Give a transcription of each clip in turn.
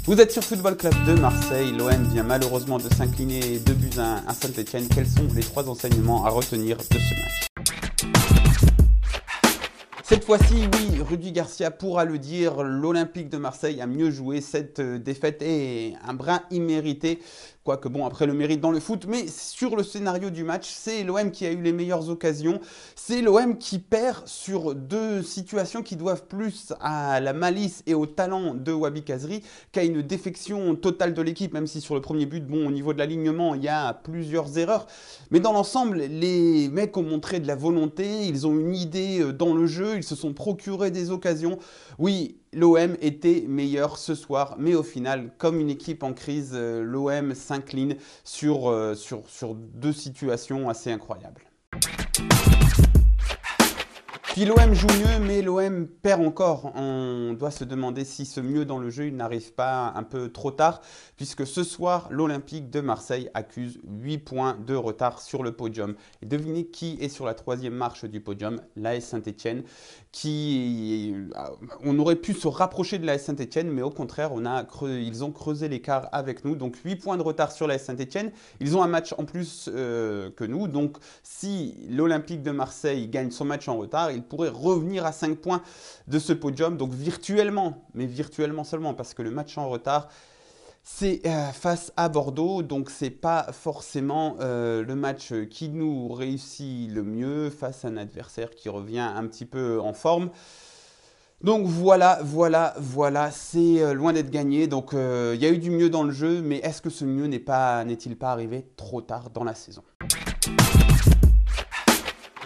Vous êtes sur Football Club de Marseille. L'OM vient malheureusement de s'incliner 2-1 à Saint-Etienne. Quels sont les 3 enseignements à retenir de ce match ? Cette fois-ci, oui, Rudy Garcia pourra le dire, l'Olympique de Marseille a mieux joué. Cette défaite est un brin immérité. Quoique bon, après le mérite dans le foot, mais sur le scénario du match, c'est l'OM qui a eu les meilleures occasions. C'est l'OM qui perd sur 2 situations qui doivent plus à la malice et au talent de Wabi Kazri qu'à une défection totale de l'équipe, même si sur le premier but, bon, au niveau de l'alignement, il y a plusieurs erreurs. Mais dans l'ensemble, les mecs ont montré de la volonté, ils ont une idée dans le jeu, ils se sont procurés des occasions. Oui, l'OM était meilleur ce soir, mais au final, comme une équipe en crise, l'OM s'incline sur 2 situations assez incroyables. Puis l'OM joue mieux, mais l'OM perd encore. On doit se demander si ce mieux dans le jeu, il n'arrive pas un peu trop tard, puisque ce soir, l'Olympique de Marseille accuse 8 points de retard sur le podium. Et devinez qui est sur la 3e marche du podium, l'AS Saint-Etienne, on aurait pu se rapprocher de l'AS Saint-Etienne, mais au contraire, ils ont creusé l'écart avec nous. Donc 8 points de retard sur l'AS Saint-Etienne. Ils ont un match en plus que nous. Donc si l'Olympique de Marseille gagne son match en retard, il pourrait revenir à 5 points de ce podium. Donc virtuellement, mais virtuellement seulement, parce que le match en retard, c'est face à Bordeaux, donc c'est pas forcément le match qui nous réussit le mieux face à un adversaire qui revient un petit peu en forme. Donc voilà, c'est loin d'être gagné. Donc il y a eu du mieux dans le jeu, mais est-ce que ce mieux n'est-il pas arrivé trop tard dans la saison ?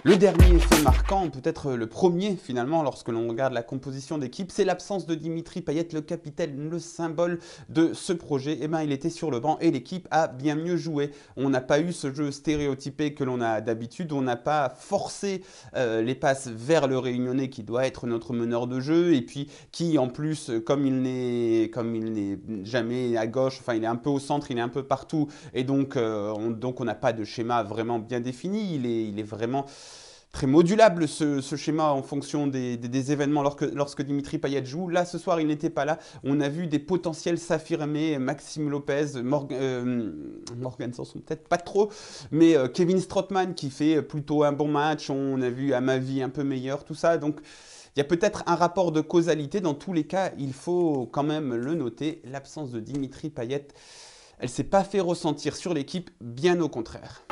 Le dernier fait marquant, peut-être le premier finalement, lorsque l'on regarde la composition d'équipe, c'est l'absence de Dimitri Payet, le capitaine, le symbole de ce projet. Eh bien, il était sur le banc et l'équipe a bien mieux joué. On n'a pas eu ce jeu stéréotypé que l'on a d'habitude, on n'a pas forcé les passes vers le Réunionnais qui doit être notre meneur de jeu et puis qui en plus, comme il n'est jamais à gauche, enfin il est un peu au centre, il est un peu partout et donc on n'a pas de schéma vraiment bien défini, il est vraiment très modulable ce schéma en fonction des événements lorsque Dimitri Payet joue. Là, ce soir, il n'était pas là. On a vu des potentiels s'affirmer. Maxime Lopez, Morgan Sanson, peut-être pas trop, mais Kevin Strootman qui fait plutôt un bon match. On a vu Amavi un peu meilleur, tout ça. Donc, il y a peut-être un rapport de causalité. Dans tous les cas, il faut quand même le noter. L'absence de Dimitri Payet, elle ne s'est pas fait ressentir sur l'équipe, bien au contraire.